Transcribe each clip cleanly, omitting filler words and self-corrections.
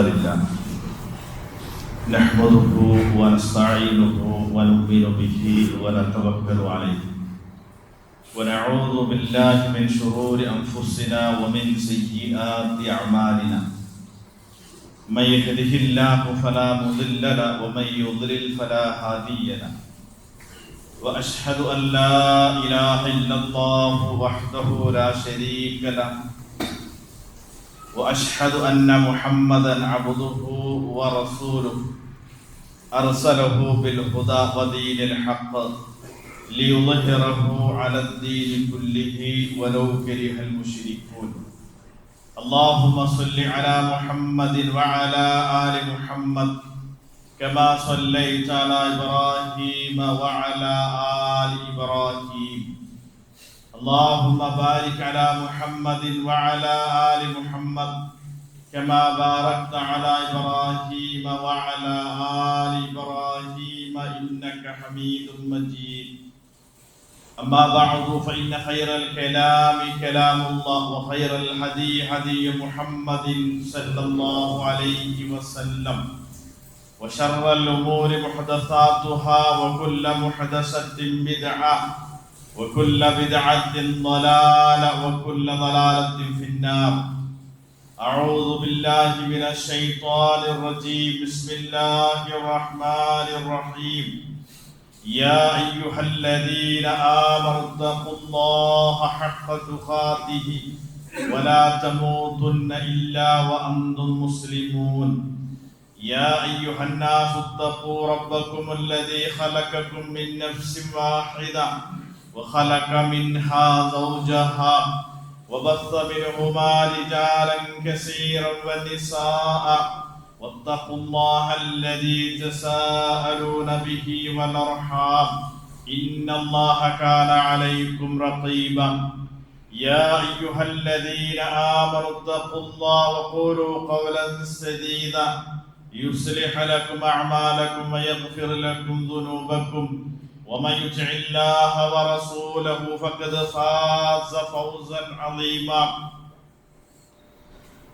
لله نحمده ونستعينه ونؤمن به ونتوكل عليه ونعوذ بالله من شرور أنفسنا ومن سيئات أعمالنا من يهده الله فلا مضل له ومن يضلل فلا هادي له وأشهد أن لا إله إلا الله وحده لا شريك له وأشهد أن محمدًا عبده ورسوله أرسله بالهدى ودين الحق ليظهره على الدين كله ولو كره المشركون اللهم صل على محمد وعلى آل محمد كما صليت على إبراهيم وعلى آل إبراهيم اللهم بارك على محمد وعلى آل محمد كما باركت على إبراهيم وعلى آل إبراهيم إنك حميد مجيد أما بعد فإن خير الكلام كلام الله وخير الهدي هدي محمد صلى الله عليه وسلم وشر الأمور محدثاتها وكل محدثة بدعة وكل بدعة ضلالة وكل ضلالة في النار أعوذ بالله من الشيطان الرجيم بسم الله الرحمن الرحيم يا أيها الذين آمنوا اتقوا الله حق تقاته ولا تموتن إلا وأنتم مسلمون يا أيها الناس اتقوا ربكم الذي خلقكم من نفس واحدة وخلق منها زوجها وبث منهما رجالا كثيرا ونساء واتقوا الله الذي تساءلون به والأرحام إن الله كان عليكم رقيبا يا أيها الذين آمنوا اتقوا الله وقولوا قولا سديدا يصلح لكم أعمالكم ويغفر لكم ذنوبكم ومن يطع الله ورسوله فقد فاز فوزا عظيما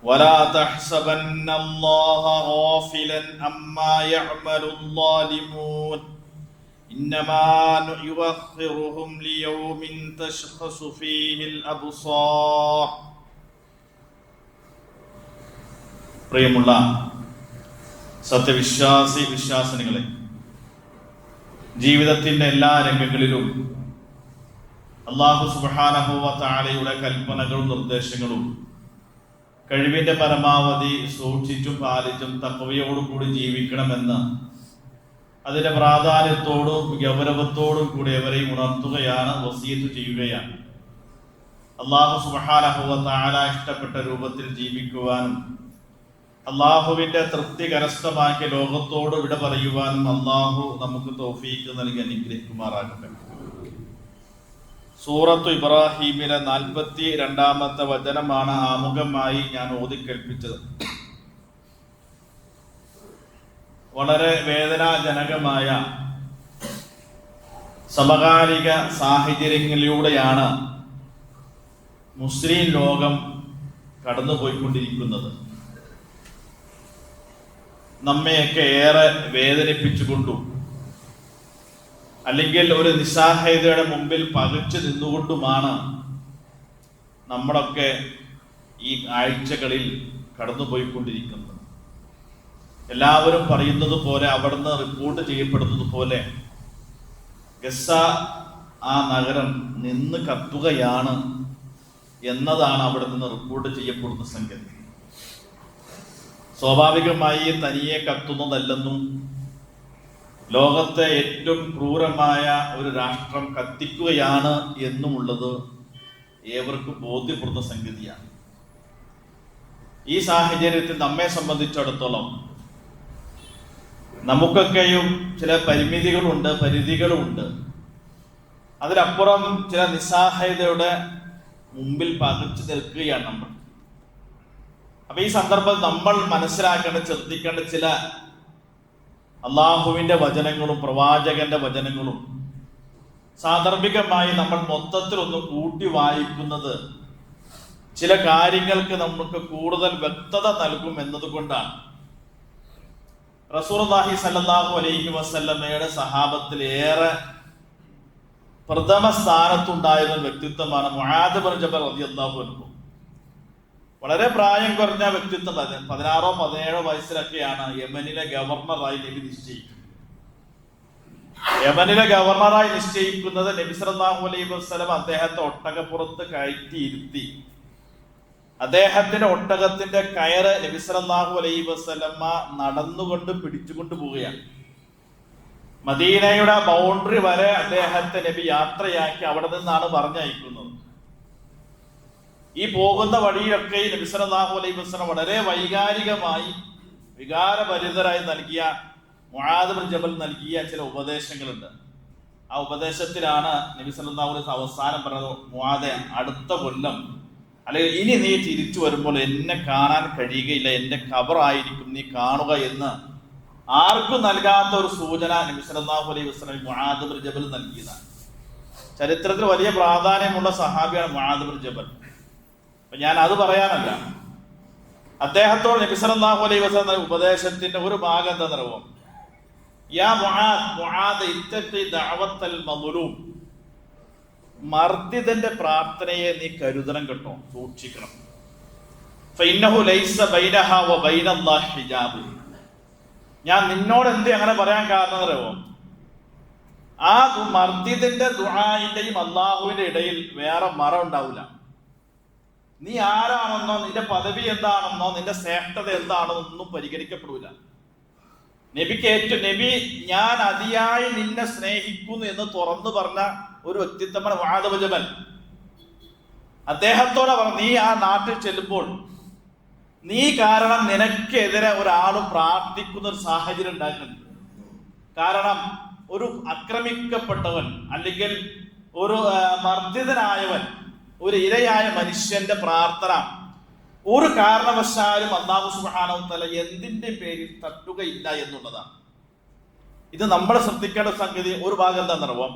ولا تحسبن الله غافلا عما يعمل الظالمون إنما يؤخرهم ليوم تشخص فيه الأبصار പ്രിയമുള്ള സത്യവിശ്വാസി വിശ്വാസിനികളെ, ജീവിതത്തിന്റെ എല്ലാ രംഗങ്ങളിലും അല്ലാഹു സുബ്ഹാനഹു വ തആലയുടെ കൽപ്പനകളും നിർദ്ദേശങ്ങളും കഴിവിന്റെ പരമാവധി സൂക്ഷിച്ചും പാലിച്ചും തഖ്വയോടുകൂടി ജീവിക്കണമെന്ന് അതിന്റെ പ്രാധാന്യത്തോടും ഗൗരവത്തോടും കൂടി അവരെ ഉണർത്തുകയാണ്, വസിയത്ത് ചെയ്യുകയാണ്. അല്ലാഹു സുബ്ഹാനഹു വ തആല ഇഷ്ടപ്പെട്ട രൂപത്തിൽ ജീവിക്കുവാനും അള്ളാഹുവിന്റെ തൃപ്തി കരസ്ഥമാക്കിയ ലോകത്തോട് വിട പറയുവാനും അള്ളാഹു നമുക്ക് തൗഫീഖ് നൽകി അനുഗ്രഹിക്കുമാറാകട്ടെ. സൂറത്തു ഇബ്രാഹീമിലെ 42-ാമത്തെ വചനമാണ് ആമുഖമായി ഞാൻ ഓതിക്കേൽപ്പിച്ചത്. വളരെ വേദനാജനകമായ സമകാലിക സാഹചര്യങ്ങളിലൂടെയാണ് മുസ്ലിം ലോകം കടന്നുപോയിക്കൊണ്ടിരിക്കുന്നത്. നമ്മയൊക്കെ ഏറെ വേദനിപ്പിച്ചുകൊണ്ടും അല്ലെങ്കിൽ ഒരു നിസ്സഹായതയുടെ മുമ്പിൽ പകച്ചു നിന്നുകൊണ്ടുമാണ് നമ്മളൊക്കെ ഈ ആഴ്ചകളിൽ കടന്നുപോയിക്കൊണ്ടിരിക്കുന്നത്. എല്ലാവരും പറയുന്നത് പോലെ, അവിടുന്ന് റിപ്പോർട്ട് ചെയ്യപ്പെടുന്നത് പോലെ ഗസ ആ നഗരം നിന്ന് കത്തുകയാണ് എന്നതാണ് അവിടെ നിന്ന് റിപ്പോർട്ട് ചെയ്യപ്പെടുന്ന സംഗതി. സ്വാഭാവികമായി തനിയെ കത്തുന്നതല്ലെന്നും ലോകത്തെ ഏറ്റവും ക്രൂരമായ ഒരു രാഷ്ട്രം കത്തിക്കുകയാണ് എന്നുമുള്ളത് ഏവർക്കും ബോധ്യപ്പെടുന്ന സംഗതിയാണ്. ഈ സാഹചര്യത്തിൽ നമ്മെ സംബന്ധിച്ചിടത്തോളം നമുക്കൊക്കെയും ചില പരിധികളുണ്ട്. അതിലപ്പുറം ചില നിസ്സഹായതയുടെ മുമ്പിൽ പകച്ചു നിൽക്കുകയാണ് നമ്മൾ. അപ്പൊ ഈ സന്ദർഭത്തിൽ നമ്മൾ മനസ്സിലാക്കേണ്ട, ശ്രദ്ധിക്കേണ്ട ചില അള്ളാഹുവിന്റെ വചനങ്ങളും പ്രവാചകന്റെ വചനങ്ങളും സാന്ദർഭികമായി നമ്മൾ മൊത്തത്തിൽ ഒന്ന് കൂട്ടി വായിക്കുന്നത് ചില കാര്യങ്ങൾക്ക് നമുക്ക് കൂടുതൽ വ്യക്തത നൽകും എന്നതുകൊണ്ടാണ്. റസൂലുള്ളാഹി സ്വല്ലല്ലാഹു അലൈഹി വസല്ലമയുടെ സഹാബത്തിൽ ഏറെ പ്രഥമ സ്ഥാനത്തുണ്ടായിരുന്ന വ്യക്തിത്വമാണ് മുആദ് ഇബ്നു ജബൽ റളിയല്ലാഹു അൻഹു. വളരെ പ്രായം കുറഞ്ഞ വ്യക്തിത്വം. 16 17 വയസ്സിലൊക്കെയാണ് യമനിലെ ഗവർണറായി നബി നിശ്ചയിക്കുന്നത്. യമനിലെ ഗവർണറായി നിശ്ചയിക്കുന്നത് നബി സല്ലല്ലാഹു അലൈഹി വസല്ലം അദ്ദേഹത്തെ ഒട്ടകപ്പുറത്ത് കയറ്റിയിരുത്തി അദ്ദേഹത്തിന്റെ ഒട്ടകത്തിന്റെ കയറ് നബി സല്ലല്ലാഹു അലൈഹി വസല്ലമ നടന്നുകൊണ്ട് പിടിച്ചുകൊണ്ട് പോവുകയാണ്. മദീനയുടെ ബൗണ്ടറി വരെ അദ്ദേഹത്തെ നബി യാത്രയാക്കി അവിടെ നിന്നാണ് പറഞ്ഞയക്കുന്നത്. ഈ പോകുന്ന വഴിയൊക്കെ നബി സല്ലല്ലാഹു അലൈഹി വസല്ലം വളരെ വൈകാരികമായി വികാരഭരിതരായി നൽകിയ മുആദ് ഇബ്നു ജബൽ നൽകിയ ചില ഉപദേശങ്ങളുണ്ട്. ആ ഉപദേശത്തിലാണ് നബി സല്ലല്ലാഹു അലൈഹി വസല്ലം അവസാനം പറഞ്ഞത്, മുആദേ, അടുത്ത കൊല്ലം അല്ലെങ്കിൽ ഇനി നീ തിരിച്ചു വരുമ്പോൾ എന്നെ കാണാൻ കഴിയുകയില്ല, എന്റെ ഖബറായിരിക്കും നീ കാണുക എന്ന് ആർക്കും നൽകാത്ത ഒരു സൂചന നബി സല്ലല്ലാഹു അലൈഹി വസല്ലം മുആദ് ഇബ്നു ജബൽ നൽകിയതാണ്. ചരിത്രത്തിൽ വലിയ പ്രാധാന്യമുള്ള സഹാബിയാണ് മുആദ് ഇബ്നു ജബൽ. അപ്പൊ ഞാൻ അത് പറയാനല്ല, അദ്ദേഹത്തോട് നബി സല്ലല്ലാഹു അലൈഹി വസല്ലം ഉപദേശത്തിന്റെ ഒരു ഭാഗം എന്താ അറിയാമോ? യാ മുആദ് ഇത്തഖി ദഅവത്തൽ മദ്ലൂം, മർദിതന്റെ പ്രാർത്ഥനയെ നീ കരുതണം കേട്ടോ, സൂക്ഷിക്കണം. ഫഇന്നഹു ലൈസ ബൈനഹാ വ ബൈനല്ലാഹി ഹിജാബ്. ഞാൻ നിന്നോട് എന്ത് അങ്ങനെ പറയാൻ കാരണം അറിയാമോ? ആ മർദിതന്റെ ദുആഇന്റെയും അല്ലാഹുവിന്റെ ഇടയിൽ വേറെ മറ ഉണ്ടാവില്ല. നീ ആരാണെന്നോ നിന്റെ പദവി എന്താണെന്നോ നിന്റെ ശ്രേഷ്ഠത എന്താണെന്നോ ഒന്നും പരിഗണിക്കപ്പെടില്ല. നബി ഞാൻ അതിയായി നിന്നെ സ്നേഹിക്കുന്നു എന്ന് തുറന്നു പറഞ്ഞ ഒരു വ്യക്തിത്വമാണ് മുആദ് ഇബ്നു ജബൽ. അദ്ദേഹത്തോടെ പറഞ്ഞു, നീ ആ നാട്ടിൽ ചെല്ലുമ്പോൾ നീ കാരണം നിനക്കെതിരെ ഒരാൾ പ്രാർത്ഥിക്കുന്ന ഒരു സാഹചര്യം ഉണ്ടാകുന്നുണ്ട്. കാരണം ഒരു ആക്രമിക്കപ്പെട്ടവൻ അല്ലെങ്കിൽ ഒരു മർദ്ദിതനായവൻ, ഒരു ഇരയായ മനുഷ്യന്റെ പ്രാർത്ഥന ഒരു കാരണവശാലും അല്ലാഹു സുബ്ഹാനഹു വ തആല എന്തിന്റെ പേരിൽ തട്ടുകയില്ല എന്നുള്ളതാണ്. ഇത് നമ്മൾ ശ്രദ്ധിക്കേണ്ട സംഗതി. ഒരു ഭാഗം എന്താണെന്നറിയോ?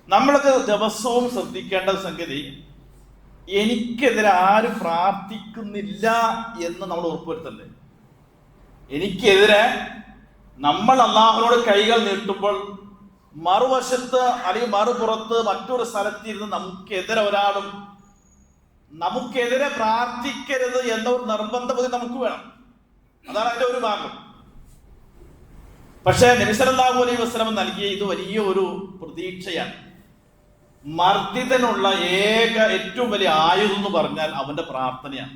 നമ്മൾക്ക് ദിവസവും ശ്രദ്ധിക്കേണ്ട സംഗതി, എനിക്കെതിരെ ആരും പ്രാർത്ഥിക്കുന്നില്ല എന്ന് നമ്മൾ ഉറപ്പുവരുത്തണ്ടേ. എനിക്കെതിരെ നമ്മൾ അല്ലാഹുവിനോട് കൈകൾ നീട്ടുമ്പോൾ മറുവശത്ത് അല്ലെങ്കിൽ മറുപുറത്ത് മറ്റൊരു സ്ഥലത്തിരുന്ന് നമുക്കെതിരെ പ്രാർത്ഥിക്കരുത് എന്ന ഒരു നിർബന്ധം നമുക്ക് വേണം. അതാണ് അതിന്റെ ഒരു ഭാഗം. പക്ഷേ നബി സല്ലല്ലാഹു അലൈഹി വസല്ലം നൽകിയ ഇത് വലിയ ഒരു പ്രതീക്ഷയാണ്. മർദ്ദിതനുള്ള ഏറ്റവും വലിയ ആയുധം എന്ന് പറഞ്ഞാൽ അവന്റെ പ്രാർത്ഥനയാണ്.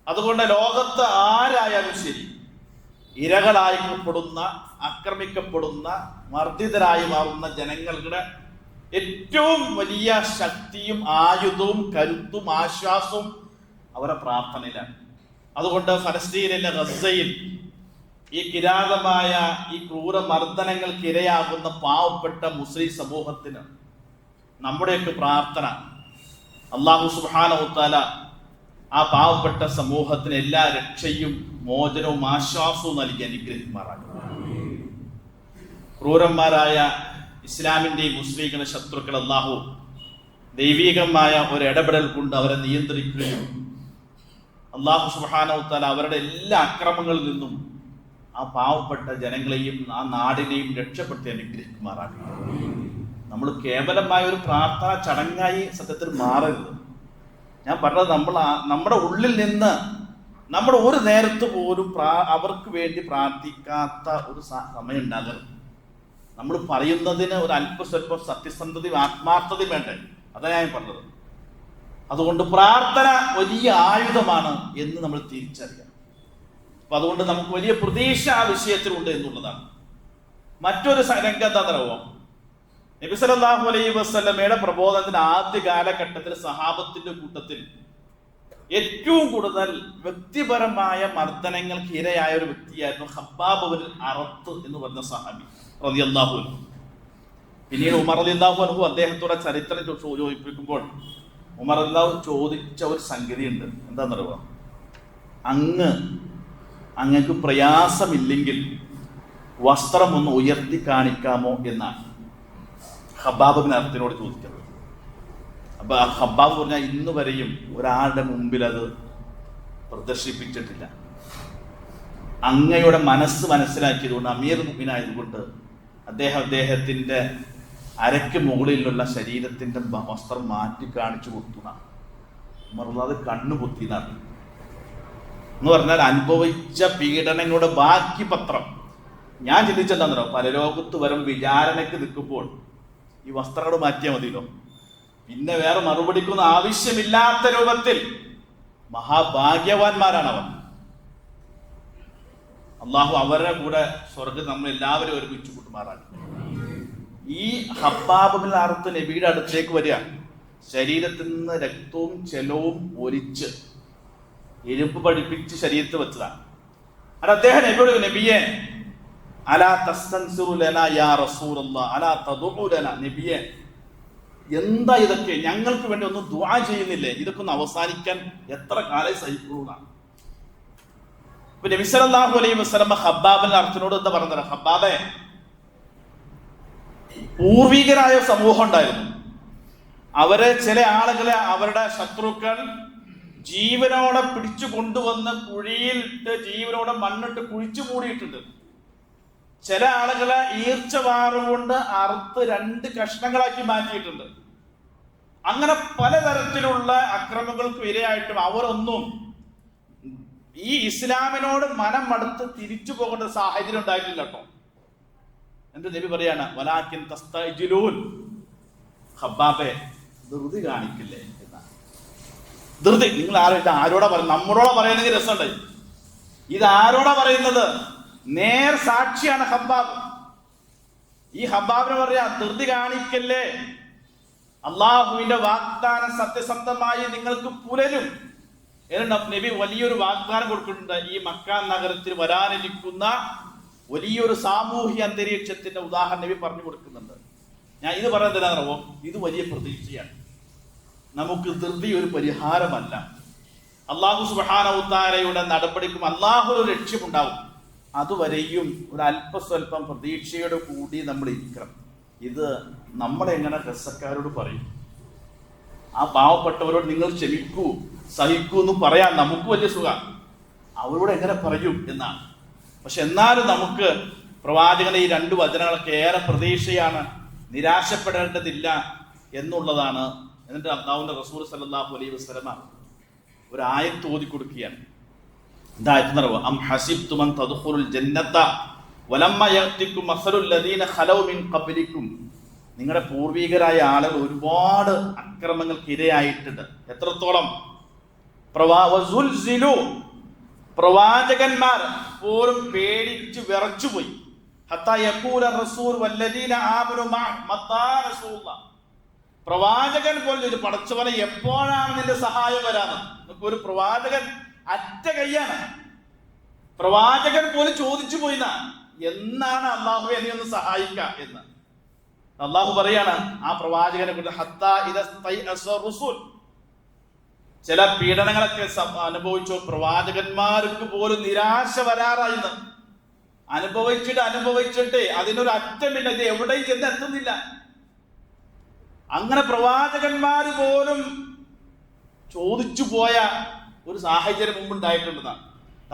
അതുകൊണ്ട് ലോകത്ത് ആരായാലും ശരി, ഇരകളായിപ്പെടുന്ന, ആക്രമിക്കപ്പെടുന്ന, മർദ്ദിതരായി മാറുന്ന ജനങ്ങളുടെ ഏറ്റവും വലിയ ശക്തിയും ആയുധവും കരുത്തും ആശ്വാസവും അവരുടെ പ്രാർത്ഥനയിലാണ്. അതുകൊണ്ട് ഫലസ്തീനിലെ ഗസയിൽ ഈ കിരാതമായ ഈ ക്രൂരമർദ്ദനങ്ങൾക്ക് ഇരയാകുന്ന പാവപ്പെട്ട മുസ്ലിം സമൂഹത്തിന് നമ്മുടെയൊക്കെ പ്രാർത്ഥന, അല്ലാഹു സുബ്ഹാനഹു വ തആല ആ പാവപ്പെട്ട സമൂഹത്തിന് എല്ലാ രക്ഷയും മോചനവും ആശ്വാസവും നൽകി അനുഗ്രഹിക്കുമാറാകട്ടെ. ക്രൂരന്മാരായ ഇസ്ലാമിന്റെയും മുസ്ലിങ്ങളുടെ ശത്രുക്കൾ അല്ലാഹു ദൈവികമായ ഒരു ഇടപെടൽ കൊണ്ട് അവരെ നിയന്ത്രിക്കുകയും അല്ലാഹു സുബ്ഹാനഹു വ തആല അവരുടെ എല്ലാ അക്രമങ്ങളിൽ നിന്നും ആ പാവപ്പെട്ട ജനങ്ങളെയും ആ നാടിനെയും രക്ഷപ്പെടുത്തി അനുഗ്രഹിക്കുമാറാകട്ടെ. നമ്മൾ കേവലമായ ഒരു പ്രാർത്ഥന ചടങ്ങായി സത്യത്തിൽ മാറരുത്. ഞാൻ പറഞ്ഞത്, നമ്മുടെ ഉള്ളിൽ നിന്ന് നമ്മുടെ ഒരു നേരത്ത് പോലും അവർക്ക് വേണ്ടി പ്രാർത്ഥിക്കാത്ത ഒരു സമയം ഉണ്ടാകരുത്. നമ്മൾ പറയുന്നതിന് ഒരു അല്പസ്വല്പം സത്യസന്ധതയും ആത്മാർത്ഥതയും വേണ്ടേ? അതാണ് ഞാൻ പറഞ്ഞത്. അതുകൊണ്ട് പ്രാർത്ഥന വലിയ ആയുധമാണ് എന്ന് നമ്മൾ തിരിച്ചറിയാം. അപ്പൊ അതുകൊണ്ട് നമുക്ക് വലിയ പ്രതീക്ഷ ആ വിഷയത്തിലുണ്ട് എന്നുള്ളതാണ്. മറ്റൊരു രംഗം എന്താണെന്നറിയോ? നബി സല്ലല്ലാഹു അലൈഹി വസല്ലമയുടെ പ്രബോധനത്തിന്റെ ആദ്യ കാലഘട്ടത്തിൽ സഹാബത്തിന്റെ കൂട്ടത്തിൽ ഏറ്റവും കൂടുതൽ വ്യക്തിപരമായ മർദ്ദനങ്ങൾക്ക് ഇരയായ ഒരു വ്യക്തിയായിരുന്നു ഖബ്ബാബ് ഇബ്നുൽ അറത്ത് എന്ന് പറഞ്ഞ സഹാബി റളിയല്ലാഹു അൻഹു. പിന്നീട് ഉമർ റളിയല്ലാഹു അൻഹു അദ്ദേഹത്തോടെ ചരിത്രം ചോദിപ്പിക്കുമ്പോൾ ഉമർ റളിയല്ലാഹു ചോദിച്ച ഒരു സംഗതിയുണ്ട്. എന്താണെന്നറിയോ? അങ്ങക്ക് പ്രയാസമില്ലെങ്കിൽ വസ്ത്രം ഒന്ന് ഉയർത്തി കാണിക്കാമോ എന്നാണ് ഖബ്ബാബ് ഇബ്നുൽ അറത്തിനോട് ചോദിക്കുന്നത്. അപ്പൊ ആ ഖബ്ബാബ് പറഞ്ഞാൽ ഇന്ന് വരെയും ഒരാളുടെ മുമ്പിൽ അത് പ്രദർശിപ്പിച്ചിട്ടില്ല. അങ്ങയുടെ മനസ്സ് മനസ്സിലാക്കിയതുകൊണ്ട്, അമീർ മുഅ്മിനായതുകൊണ്ട് അദ്ദേഹത്തിന്റെ അരയ്ക്ക് മുകളിലുള്ള ശരീരത്തിന്റെ വസ്ത്രം മാറ്റി കാണിച്ചു കൊടുത്തു. മറുപടി കണ്ണു പൊത്തിയതാണ് എന്ന് പറഞ്ഞാൽ അനുഭവിച്ച പീഡനങ്ങളുടെ ബാക്കി പത്രം. ഞാൻ ചിന്തിച്ചെന്താണെന്നോ, പരലോകത്ത് വരും വിചാരണയ്ക്ക് നിൽക്കുമ്പോൾ ഈ വസ്ത്രങ്ങൾ മാറ്റിയാൽ മതിയല്ലോ, പിന്നെ വേറെ മറുപടിക്കൊന്നും ആവശ്യമില്ലാത്ത രൂപത്തിൽ മഹാഭാഗ്യവാന്മാരാണ് അവർ. അള്ളാഹു അവരുടെ കൂടെ സ്വർഗ്ഗം നമ്മൾ എല്ലാവരും ഒരുമിച്ച് കൂട്ടുമാറാണ്. ഈ ഹബ്ബാബ് ബിൻ അർത്ത് നബിയുടെ അടുത്തേക്ക് വരിക, ശരീരത്തിൽ നിന്ന് രക്തവും ജലവും ഒലിച്ച് എരുപ്പ് പഠിപ്പിച്ച് ശരീരത്തിൽ വെച്ചതാണ്. അത് അദ്ദേഹം നബിയോട്, നബിയെ അലാ തസ്തൻസിറു ലനാ യാ റസൂലല്ലാഹ് അലാ തദഉ ലനാ, നബിയെ എന്താ ഇതൊക്കെ, ഞങ്ങൾക്ക് വേണ്ടി ഒന്നും ദുആ ചെയ്യുന്നില്ലേ, ഇതൊക്കെ ഒന്ന് അവസാനിക്കാൻ എത്ര കാലം സഹിക്കുന്നതാണ്. ഇപ്പൊ നബി സല്ലല്ലാഹു അലൈഹി വസല്ലം ഹബ്ബാബിന്റെ അർത്ഥനോട് എന്താ പറഞ്ഞത്? ഹബ്ബാബേ, പൂർവികരായ സമൂഹം ഉണ്ടായിരുന്നു, അവരെ ചില ആളുകളെ അവരുടെ ശത്രുക്കൾ ജീവനോടെ പിടിച്ചു കൊണ്ടുവന്ന് കുഴിയിലിട്ട് ജീവനോടെ മണ്ണിട്ട് കുഴിച്ചു മൂടിയിട്ടുണ്ട്. ചില ആളുകളെ ഈർച്ചവാറുകൊണ്ട് അറുത്ത് 2 കഷ്ണങ്ങളാക്കി മാറ്റിയിട്ടുണ്ട്. അങ്ങനെ പലതരത്തിലുള്ള അക്രമങ്ങൾക്ക് ഇരയായിട്ടും അവരൊന്നും ഈ ഇസ്ലാമിനോട് മനം മടുത്ത് തിരിച്ചു പോകേണ്ട സാഹചര്യം ഉണ്ടായിട്ടില്ല കേട്ടോ. എന്റെ നബി പറയാണ്, വലാകിൻ തസ്തഅ്ജിലൂൻ, ഹബ്ബാബേ ധൃതി കാണിക്കില്ലേ എന്നാണ്. ധൃതി നിങ്ങൾ ആരോടാ പറയുന്നത്? നമ്മളോടാ പറയുന്നെങ്കിൽ രസമുണ്ടായി. ഇത് ആരോടാ പറയുന്നത്? നേർ സാക്ഷിയാണ് ഹബ്ബാബ്. ഈ ഹബ്ബാബിന് പറയാ, ധൃതി കാണിക്കല്ലേ, അള്ളാഹുവിന്റെ വാഗ്ദാനം സത്യസന്ധമായി നിങ്ങൾക്ക് പുലരും. നബി വലിയൊരു വാഗ്ദാനം കൊടുക്കുന്നുണ്ട്. ഈ മക്ക നഗരത്തിൽ വരാനിരിക്കുന്ന വലിയൊരു സാമൂഹ്യ അന്തരീക്ഷത്തിന്റെ ഉദാഹരണം നബി പറഞ്ഞു കൊടുക്കുന്നുണ്ട്. ഞാൻ ഇത് പറയുന്നത് എന്താണെന്നറിയോ? ഇത് വലിയ പ്രതീക്ഷയാണ്. നമുക്ക് ധൃതി ഒരു പരിഹാരമല്ല. അല്ലാഹു സുബ്ഹാനഹു വ തആലയുടെ നടപടിക്കും അല്ലാഹു ഒരു ലക്ഷ്യമുണ്ടാവും. അതുവരെയും ഒരു അല്പസ്വല്പം പ്രതീക്ഷയോട് കൂടി നമ്മൾ ഇരിക്കണം. ഇത് നമ്മളെങ്ങനെ രസക്കാരോട് പറയും? ആ പാവപ്പെട്ടവരോട് നിങ്ങൾ ക്ഷമിക്കൂ, സഹിക്കൂ എന്ന് പറയാൻ നമുക്ക് വലിയ സുഖം, അവരോട് എങ്ങനെ പറയും എന്നാണ്. പക്ഷെ എന്നാലും നമുക്ക് പ്രവാചകന്റെ ഈ 2 വചനങ്ങളൊക്കെ ഏറെ പ്രതീക്ഷയാണ്, നിരാശപ്പെടേണ്ടതില്ല എന്നുള്ളതാണ്. എന്നിട്ട് അല്ലാഹുവിന്റെ റസൂൽ സല്ലല്ലാഹു അലൈഹി വസല്ലമ ഒരു ആയത്ത് ഓതി കൊടുക്കുകയാണ്. എന്താ? അം ഹസിബ്തും അൻ തദ്ഖുലുൽ ജന്നത വലമ്മ യഅതികും മസലുൽ ലദീന ഖലൗ മിൻ ഖബ്ലികും, നിങ്ങളുടെ പൂർവികരായ ആളുകൾ ഒരുപാട് അക്രമങ്ങൾക്ക് ഇരയായിട്ടുണ്ട്. എത്രത്തോളം? പ്രവാചകന്മാർ പോലും പേടിച്ച് വിറച്ചുപോയി. ഹത്താ യഖൂല റസൂൽ വല്ലദീന ആമനു മത്താ റസൂലുള്ളാഹ്, പ്രവാചകൻ പോലും ഇത് പടച്ചവനെ എപ്പോഴാണ് നിന്റെ സഹായം വരാന്ന്? ഒരു പ്രവാചകൻ അറ്റ കയ്യാണ്, പ്രവാചകൻ പോലും ചോദിച്ചു പോയിന്ന, എന്നാണ് അള്ളാഹുവെ നീ ഒന്ന് സഹായിക്ക എന്ന്. അള്ളാഹു പറയാണ് ആ പ്രവാചകനെ കുറിച്ച്, ഹത്താ ഇദസ്തൈഅസ റുസുൽ, ചില പീഡനങ്ങളൊക്കെ അനുഭവിച്ചു പ്രവാചകന്മാർക്ക് പോലും നിരാശ വരാറായിന്ന്. അനുഭവിച്ചിട്ട് അതിനൊരു അറ്റമില്ല, ഇത് എവിടെയും ചെന്ന് എത്തുന്നില്ല. അങ്ങനെ പ്രവാചകന്മാര് പോലും ചോദിച്ചു പോയ ഒരു സാഹചര്യം മുമ്പുണ്ടായിട്ടുണ്ടെന്നാണ്.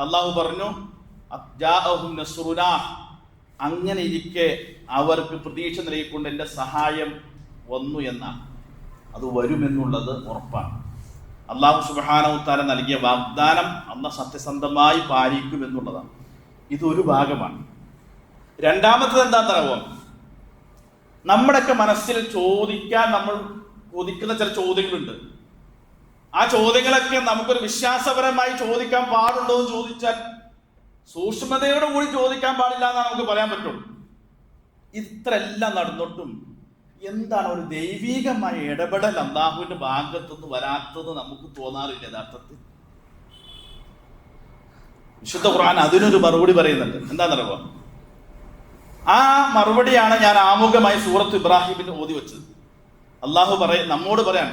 അള്ളാഹു പറഞ്ഞു, ജാഅഹും നസ്റുനാ, അങ്ങനെ ഇരിക്കെ അവർക്ക് പ്രതീക്ഷ നൽകിക്കൊണ്ട് എൻ്റെ സഹായം വന്നു എന്നാണ്. അത് വരുമെന്നുള്ളത് ഉറപ്പാണ്. അല്ലാഹു സുബ്ഹാനഹു വ തആല നൽകിയ വാഗ്ദാനം അല്ലാഹു സത്യസന്ധമായി പാലിക്കുമെന്നുള്ളതാണ്. ഇതൊരു ഭാഗമാണ്. രണ്ടാമത്തത് എന്താണെന്നറിയാമോ? നമ്മുടെയൊക്കെ മനസ്സിൽ ചോദിക്കാൻ നമ്മൾ കൊതിക്കുന്ന ചില ചോദ്യങ്ങളുണ്ട്. ആ ചോദ്യങ്ങളൊക്കെ നമുക്കൊരു വിശ്വാസപരമായി ചോദിക്കാൻ പാടുണ്ടോ എന്ന് ചോദിച്ചാൽ സൂക്ഷ്മതയോട് കൂടി ചോദിക്കാൻ പാടില്ല എന്നാണ് നമുക്ക് പറയാൻ പറ്റുള്ളൂ. ഇത്രയെല്ലാം നടന്നിട്ടും എന്താണ് ഒരു ദൈവികമായ ഇടപെടൽ അല്ലാഹുവിന്റെ ഭാഗത്തുനിന്ന് വരാത്തത് നമുക്ക് തോന്നാറില്ല. യഥാർത്ഥത്തിൽ വിശുദ്ധ ഖുർആൻ അതിനൊരു മറുപടി പറയുന്നുണ്ട്. എന്താണെന്നറിയോ? ആ മറുപടിയാണ് ഞാൻ ആമുഖമായി സൂറത്ത് ഇബ്രാഹിമിന് ഓതി വെച്ചത്. അള്ളാഹു നമ്മോട് പറയാൻ,